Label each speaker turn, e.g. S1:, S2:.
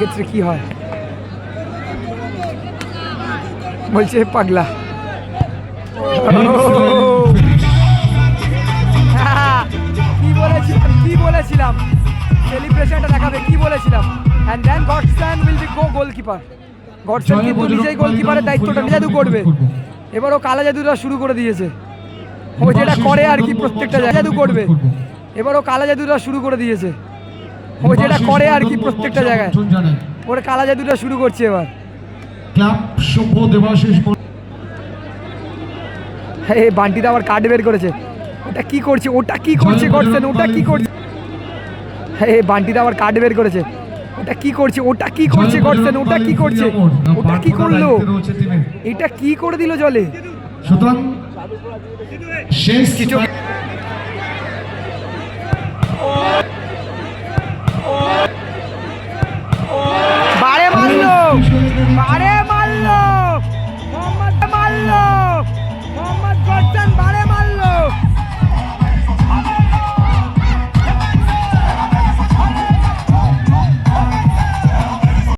S1: ক্ষেত্রে কি হয় বলছে পাগলা। কি বলেছিলাম সেলিব্রেশনটা দেখাবে, কি বলেছিলাম। And then Godson will be goalkeeper. Godson কিন্তু নিজেই গোলকিপারের দায়িত্বটা জাদু করবে। এবার ও কালা জাদুটা শুরু করে দিয়েছে, ও যেটা করে আর কি প্রত্যেকটা জাদু করবে। এবার ও কালা জাদুটা শুরু করে দিয়েছে, ও যেটা করে আর কি প্রত্যেকটা জায়গায়। ওরা কালা জাদুটা শুরু করছে এবার।
S2: ক্লাব শুভ দেবাশিস
S1: এই বান্টিটা আবার কার্ড বের করেছে। ওটা কি করছে, ওটা কি করছে গডসন, ওটা কি করছে। এই বান্টিটা আবার কার্ড বের করেছে। ওটা কি করছে, ওটা কি করছে গডসন, ওটা কি করছে, ওটা কি করলো, এটা কি করে দিল জলে।
S2: সুতরাং শেষ